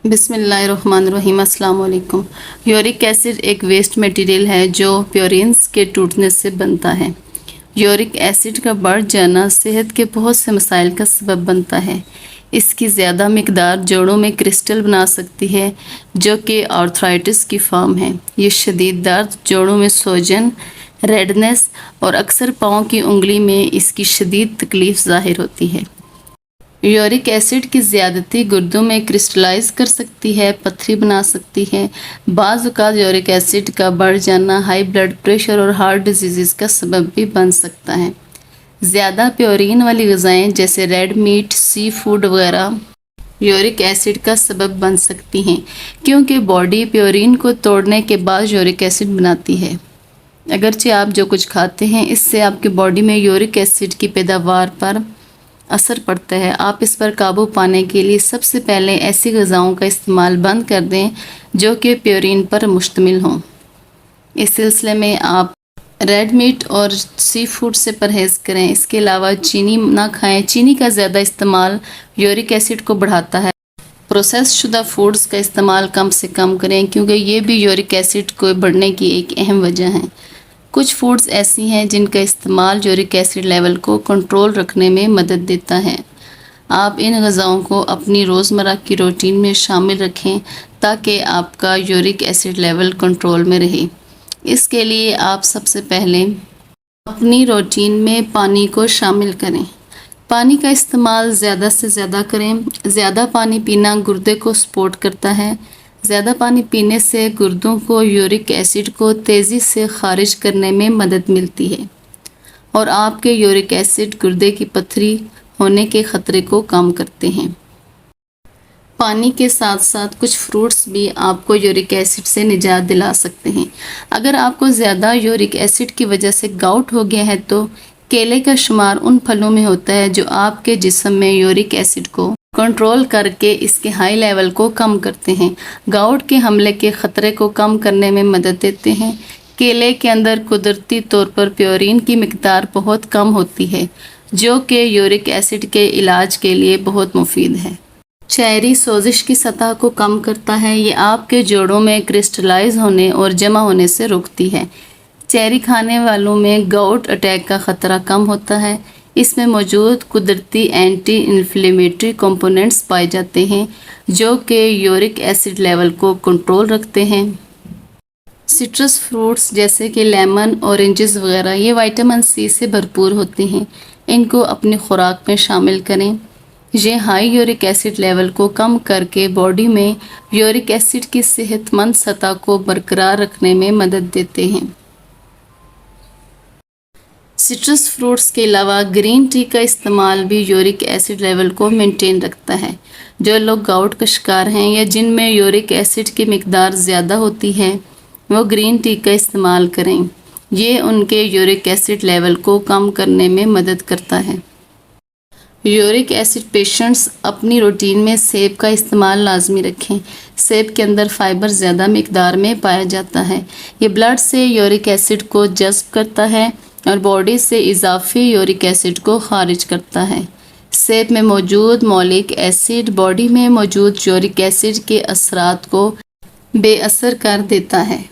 بسم اللہ الرحمن الرحیم۔ السلام علیکم۔ یورک ایسڈ ایک ویسٹ میٹیریل ہے جو پیورینز کے ٹوٹنے سے بنتا ہے۔ یورک ایسڈ کا بڑھ جانا صحت کے بہت سے مسائل کا سبب بنتا ہے۔ اس کی زیادہ مقدار جوڑوں میں کرسٹل بنا سکتی ہے جو کہ آرتھرائٹس کی فارم ہے۔ یہ شدید درد، جوڑوں میں سوجن، ریڈنس اور اکثر پاؤں کی انگلی میں اس کی شدید تکلیف ظاہر ہوتی ہے۔ یورک ایسڈ کی زیادتی گردوں میں کرسٹلائز کر سکتی ہے، پتھری بنا سکتی ہے۔ بعض اوقات یورک ایسڈ کا بڑھ جانا ہائی بلڈ پریشر اور ہارٹ ڈیزیز کا سبب بھی بن سکتا ہے۔ زیادہ پیورین والی غذائیں جیسے ریڈ میٹ، سی فوڈ وغیرہ یورک ایسڈ کا سبب بن سکتی ہیں کیونکہ باڈی پیورین کو توڑنے کے بعد یورک ایسڈ بناتی ہے۔ اگرچہ آپ جو کچھ کھاتے ہیں اس سے آپ کی باڈی میں یورک ایسڈ کی پیداوار پر اثر پڑتا ہے۔ آپ اس پر قابو پانے کے لیے سب سے پہلے ایسی غذاؤں کا استعمال بند کر دیں جو کہ پیورین پر مشتمل ہوں۔ اس سلسلے میں آپ ریڈ میٹ اور سی فوڈ سے پرہیز کریں۔ اس کے علاوہ چینی نہ کھائیں۔ چینی کا زیادہ استعمال یورک ایسڈ کو بڑھاتا ہے۔ پروسیس شدہ فوڈز کا استعمال کم سے کم کریں کیونکہ یہ بھی یورک ایسڈ کو بڑھنے کی ایک اہم وجہ ہے۔ کچھ فوڈز ایسی ہیں جن کا استعمال یورک ایسڈ لیول کو کنٹرول رکھنے میں مدد دیتا ہے۔ آپ ان غذاؤں کو اپنی روزمرہ کی روٹین میں شامل رکھیں تاکہ آپ کا یورک ایسڈ لیول کنٹرول میں رہے۔ اس کے لیے آپ سب سے پہلے اپنی روٹین میں پانی کو شامل کریں۔ پانی کا استعمال زیادہ سے زیادہ کریں۔ زیادہ پانی پینا گردے کو سپورٹ کرتا ہے۔ زیادہ پانی پینے سے گردوں کو یورک ایسڈ کو تیزی سے خارج کرنے میں مدد ملتی ہے اور آپ کے یورک ایسڈ گردے کی پتھری ہونے کے خطرے کو کم کرتے ہیں۔ پانی کے ساتھ ساتھ کچھ فروٹس بھی آپ کو یورک ایسڈ سے نجات دلا سکتے ہیں۔ اگر آپ کو زیادہ یورک ایسڈ کی وجہ سے گاؤٹ ہو گیا ہے تو کیلے کا شمار ان پھلوں میں ہوتا ہے جو آپ کے جسم میں یورک ایسڈ کو کنٹرول کر کے اس کے ہائی لیول کو کم کرتے ہیں۔ گاؤٹ کے حملے کے خطرے کو کم کرنے میں مدد دیتے ہیں۔ کیلے کے اندر قدرتی طور پر پیورین کی مقدار بہت کم ہوتی ہے جو کہ یورک ایسڈ کے علاج کے لیے بہت مفید ہے۔ چیری سوزش کی سطح کو کم کرتا ہے۔ یہ آپ کے جوڑوں میں کرسٹلائز ہونے اور جمع ہونے سے روکتی ہے۔ چیری کھانے والوں میں گاؤٹ اٹیک کا خطرہ کم ہوتا ہے۔ اس میں موجود قدرتی اینٹی انفلیمیٹری کمپوننٹس پائے جاتے ہیں جو کہ یورک ایسڈ لیول کو کنٹرول رکھتے ہیں۔ سٹرس فروٹس جیسے کہ لیمن، اورنجز وغیرہ یہ وٹامن سی سے بھرپور ہوتے ہیں۔ ان کو اپنی خوراک میں شامل کریں۔ یہ ہائی یورک ایسڈ لیول کو کم کر کے باڈی میں یورک ایسڈ کی صحت مند سطح کو برقرار رکھنے میں مدد دیتے ہیں۔ سٹرس فروٹس کے علاوہ گرین ٹی کا استعمال بھی یورک ایسڈ لیول کو مینٹین رکھتا ہے۔ جو لوگ گاؤٹ کا شکار ہیں یا جن میں یورک ایسڈ کی مقدار زیادہ ہوتی ہے وہ گرین ٹی کا استعمال کریں۔ یہ ان کے یورک ایسڈ لیول کو کم کرنے میں مدد کرتا ہے۔ یورک ایسڈ پیشنٹس اپنی روٹین میں سیب کا استعمال لازمی رکھیں۔ سیب کے اندر فائبر زیادہ مقدار میں پایا جاتا ہے۔ یہ بلڈ سے یورک ایسڈ کو جذب کرتا ہے اور باڈی سے اضافی یورک ایسڈ کو خارج کرتا ہے۔ سیب میں موجود مولک ایسڈ باڈی میں موجود یورک ایسڈ کے اثرات کو بے اثر کر دیتا ہے۔